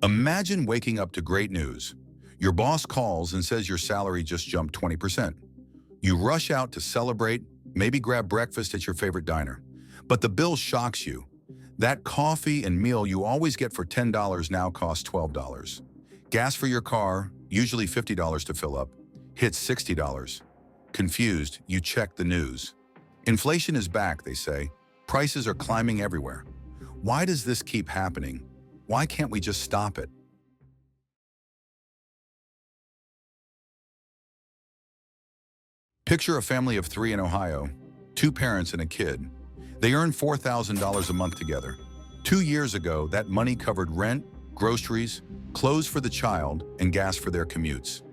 Imagine waking up to great news. Your boss calls and says your salary just jumped 20%. You rush out to celebrate, maybe grab breakfast at your favorite diner. But the bill shocks you. That coffee and meal you always get for $10 now costs $12. Gas for your car, usually $50 to fill up, hits $60. Confused, you check the news. Inflation is back, they say. Prices are climbing everywhere. Why does this keep happening? Why can't we just stop it? Picture a family of 3 in Ohio, 2 parents and a kid. They earn $4,000 a month together. 2 years ago, that money covered rent, groceries, clothes for the child, and gas for their commutes.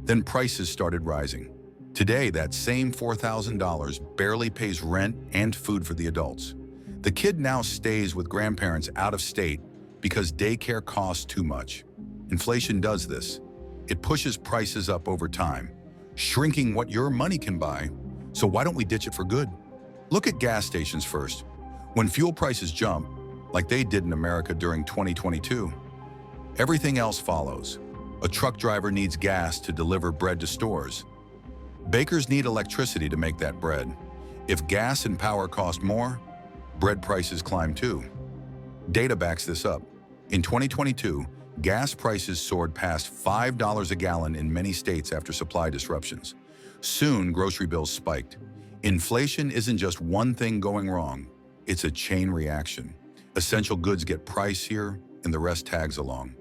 Then prices started rising. Today, that same $4,000 barely pays rent and food for the adults. The kid now stays with grandparents out of state because daycare costs too much. Inflation does this. It pushes prices up over time, shrinking what your money can buy. So why don't we ditch it for good? Look at gas stations first. When fuel prices jump, like they did in America during 2022, everything else follows. A truck driver needs gas to deliver bread to stores. Bakers need electricity to make that bread. If gas and power cost more, bread prices climb too. Data backs this up. In 2022, gas prices soared past $5 a gallon in many states after supply disruptions. Soon, grocery bills spiked. Inflation isn't just one thing going wrong, it's a chain reaction. Essential goods get pricier and the rest tags along.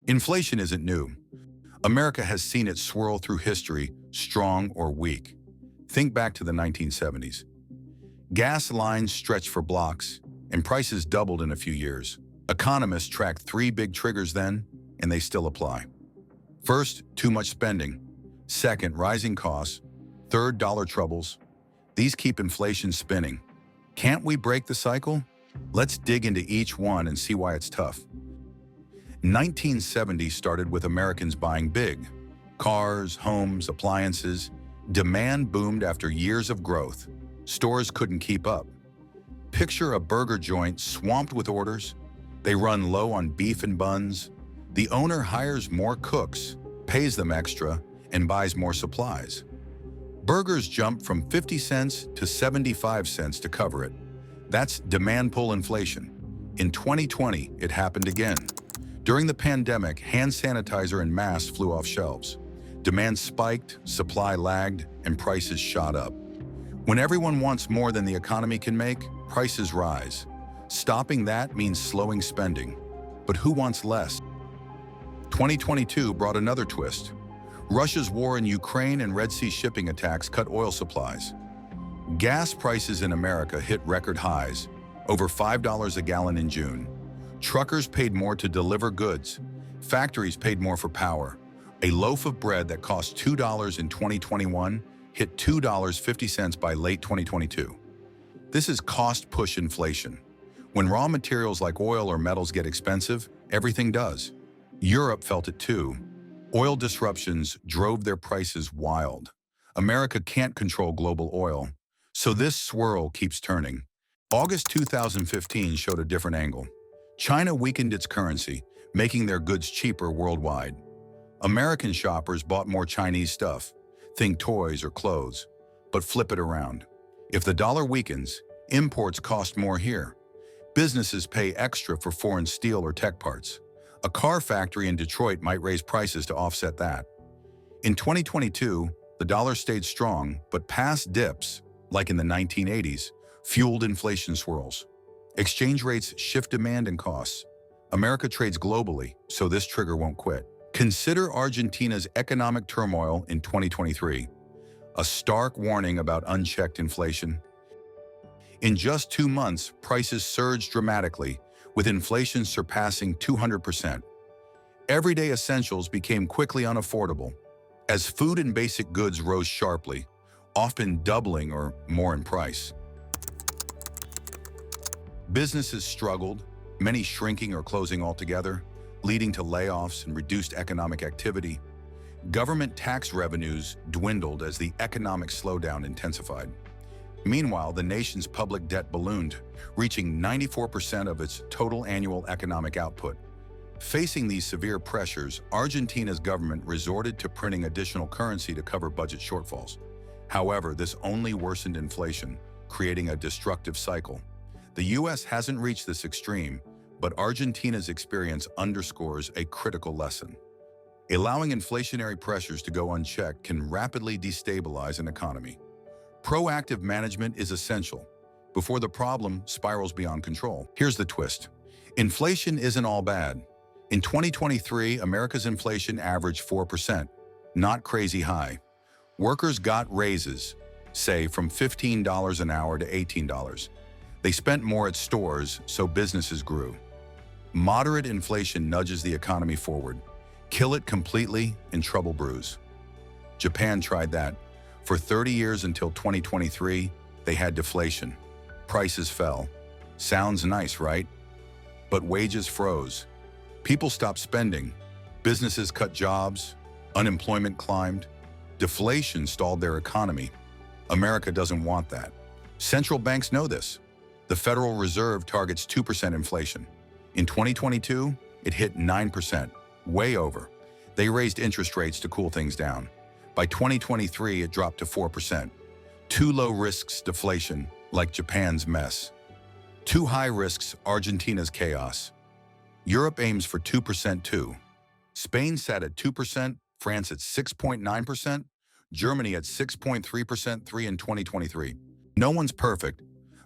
Inflation isn't new. America has seen it swirl through history, strong or weak. Think back to the 1970s. Gas lines stretched for blocks, and prices doubled in a few years. Economists tracked 3 big triggers then, and they still apply. First, too much spending. Second, rising costs. Third, dollar troubles. These keep inflation spinning. Can't we break the cycle? Let's dig into each one and see why it's tough. 1970 started with Americans buying big. Cars, homes, appliances. Demand boomed after years of growth. Stores couldn't keep up. Picture a burger joint swamped with orders. They run low on beef and buns. The owner hires more cooks, pays them extra, and buys more supplies. Burgers jumped from 50 cents to 75 cents to cover it. That's demand pull inflation. In 2020, it happened again. During the pandemic, hand sanitizer and masks flew off shelves. Demand spiked, supply lagged, and prices shot up. When everyone wants more than the economy can make, prices rise. Stopping that means slowing spending. But who wants less? 2022 brought another twist. Russia's war in Ukraine and Red Sea shipping attacks cut oil supplies. Gas prices in America hit record highs, over $5 a gallon in June. Truckers paid more to deliver goods. Factories paid more for power. A loaf of bread that cost $2 in 2021 hit $2.50 by late 2022. This is cost-push inflation. When raw materials like oil or metals get expensive, everything does. Europe felt it too. Oil disruptions drove their prices wild. America can't control global oil, so this swirl keeps turning. August 2015 showed a different angle. China weakened its currency, making their goods cheaper worldwide. American shoppers bought more Chinese stuff, think toys or clothes, but flip it around. If the dollar weakens, imports cost more here. Businesses pay extra for foreign steel or tech parts. A car factory in Detroit might raise prices to offset that. In 2022, the dollar stayed strong, but past dips, like in the 1980s, fueled inflation swirls. Exchange rates shift demand and costs. America trades globally, so this trigger won't quit. Consider Argentina's economic turmoil in 2023, a stark warning about unchecked inflation. In just 2 months, prices surged dramatically, with inflation surpassing 200%. Everyday essentials became quickly unaffordable, as food and basic goods rose sharply, often doubling or more in price. Businesses struggled, many shrinking or closing altogether, leading to layoffs and reduced economic activity. Government tax revenues dwindled as the economic slowdown intensified. Meanwhile, the nation's public debt ballooned, reaching 94% of its total annual economic output. Facing these severe pressures, Argentina's government resorted to printing additional currency to cover budget shortfalls. However, this only worsened inflation, creating a destructive cycle. The U.S. hasn't reached this extreme, but Argentina's experience underscores a critical lesson. Allowing inflationary pressures to go unchecked can rapidly destabilize an economy. Proactive management is essential before the problem spirals beyond control. Here's the twist. Inflation isn't all bad. In 2023, America's inflation averaged 4%, not crazy high. Workers got raises, say from $15 an hour to $18. They spent more at stores, so businesses grew. Moderate inflation nudges the economy forward. Kill it completely and trouble brews. Japan tried that. For 30 years until 2023, they had deflation. Prices fell. Sounds nice, right? But wages froze. People stopped spending. Businesses cut jobs. Unemployment climbed. Deflation stalled their economy. America doesn't want that. Central banks know this. The Federal Reserve targets 2% inflation. In 2022, it hit 9%, way over. They raised interest rates to cool things down. By 2023, it dropped to 4%. Too low risks deflation, like Japan's mess. Too high risks Argentina's chaos. Europe aims for 2% too. Spain sat at 2%, France at 6.9%, Germany at 6.3% in 2023. No one's perfect,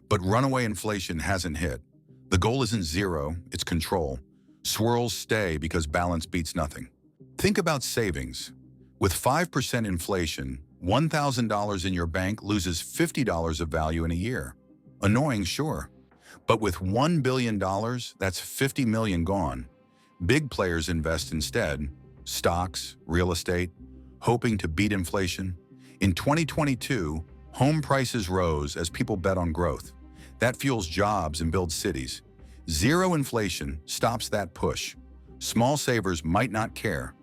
but runaway inflation hasn't hit. The goal isn't zero, it's control. Swirls stay because balance beats nothing. Think about savings. With 5% inflation, $1,000 in your bank loses $50 of value in a year. Annoying, sure. But with $1 billion, that's $50 million gone. Big players invest instead, stocks, real estate, hoping to beat inflation. In 2022, home prices rose as people bet on growth. That fuels jobs and builds cities. Zero inflation stops that push. Small savers might not care.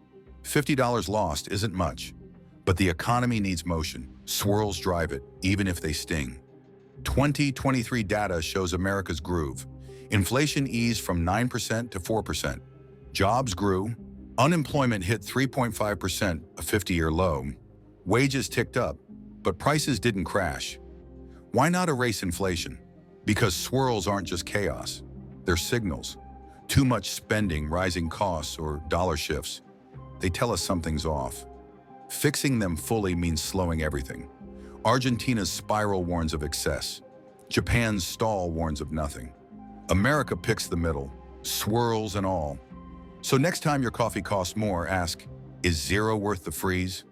$50 lost isn't much, but the economy needs motion. Swirls drive it, even if they sting. 2023 data shows America's groove. Inflation eased from 9% to 4%. Jobs grew. Unemployment hit 3.5%, a 50-year low. Wages ticked up, but prices didn't crash. Why not erase inflation? Because swirls aren't just chaos. They're signals. Too much spending, rising costs, or dollar shifts. They tell us something's off. Fixing them fully means slowing everything. Argentina's spiral warns of excess. Japan's stall warns of nothing. America picks the middle, swirls and all. So next time your coffee costs more, ask, is zero worth the freeze?